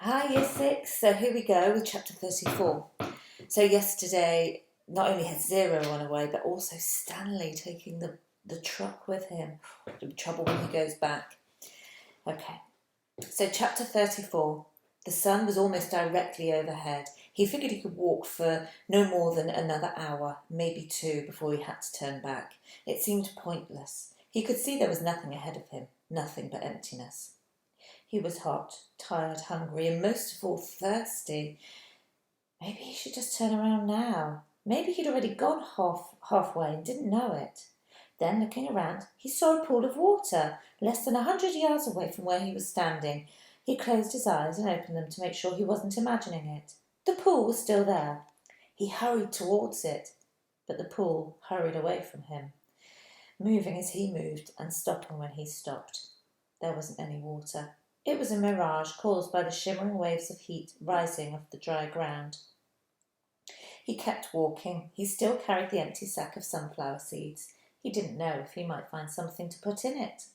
Hi, Year 6. So here we go with chapter 34. So yesterday, not only had Zero run away, but also Stanley taking the truck with him. There'll be trouble when he goes back. Okay, so chapter 34. The sun was almost directly overhead. He figured he could walk for no more than another hour, maybe two, before he had to turn back. It seemed pointless. He could see there was nothing ahead of him, nothing but emptiness. He was hot, tired, hungry, and most of all thirsty. Maybe he should just turn around now. Maybe he'd already gone halfway and didn't know it. Then, looking around, he saw a pool of water, less than 100 yards away from where he was standing. He closed his eyes and opened them to make sure he wasn't imagining it. The pool was still there. He hurried towards it, but the pool hurried away from him, moving as he moved and stopping when he stopped. There wasn't any water. It was a mirage caused by the shimmering waves of heat rising off the dry ground. He kept walking. He still carried the empty sack of sunflower seeds. He didn't know if he might find something to put in it.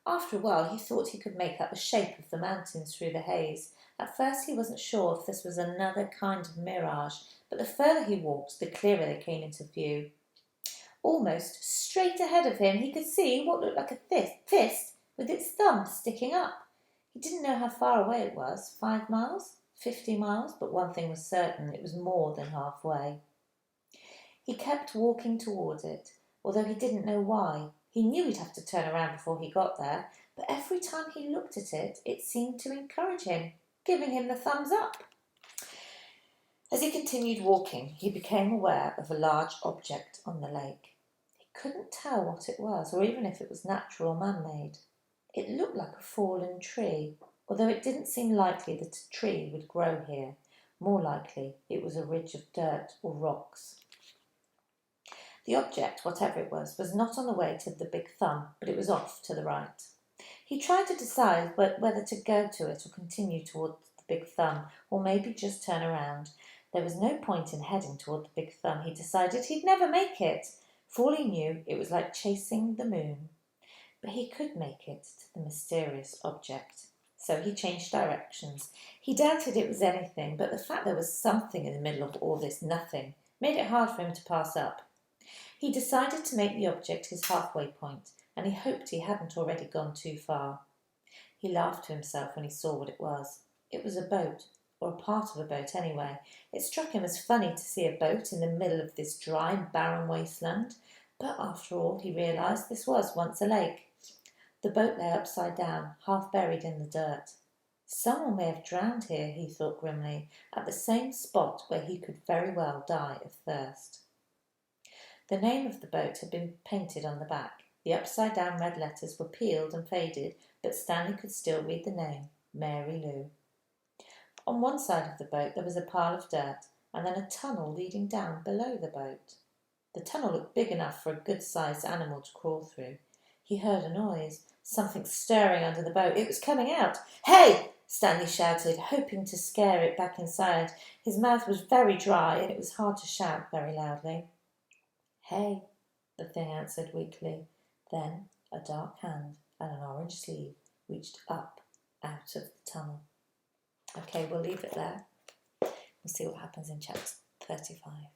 After a while, he thought he could make out the shape of the mountains through the haze. At first, he wasn't sure if this was another kind of mirage, but the further he walked, the clearer they came into view. Almost straight ahead of him, he could see what looked like a fist with its thumb sticking up. He didn't know how far away it was, 5 miles, 50 miles, but one thing was certain, it was more than halfway. He kept walking toward it, although he didn't know why. He knew he'd have to turn around before he got there, but every time he looked at it, it seemed to encourage him, giving him the thumbs up. As he continued walking, he became aware of a large object on the lake. He couldn't tell what it was, or even if it was natural or man-made. It looked like a fallen tree, although it didn't seem likely that a tree would grow here. More likely, it was a ridge of dirt or rocks. The object, whatever it was not on the way to the big thumb, but it was off to the right. He tried to decide whether to go to it or continue toward the big thumb, or maybe just turn around. There was no point in heading toward the big thumb. He decided he'd never make it. For all he knew, it was like chasing the moon. But he could make it to the mysterious object. So he changed directions. He doubted it was anything, but the fact there was something in the middle of all this nothing made it hard for him to pass up. He decided to make the object his halfway point, and he hoped he hadn't already gone too far. He laughed to himself when he saw what it was. It was a boat, or a part of a boat anyway. It struck him as funny to see a boat in the middle of this dry, barren wasteland, but after all, he realised this was once a lake. The boat lay upside down, half buried in the dirt. Someone may have drowned here, he thought grimly, at the same spot where he could very well die of thirst. The name of the boat had been painted on the back. The upside-down red letters were peeled and faded, but Stanley could still read the name, Mary Lou. On one side of the boat there was a pile of dirt, and then a tunnel leading down below the boat. The tunnel looked big enough for a good-sized animal to crawl through. He heard a noise, something stirring under the boat. It was coming out. "Hey!" Stanley shouted, hoping to scare it back inside. His mouth was very dry, and it was hard to shout very loudly. "Hey," the thing answered weakly. Then a dark hand and an orange sleeve reached up out of the tunnel. Okay, we'll leave it there. We'll see what happens in chapter 35.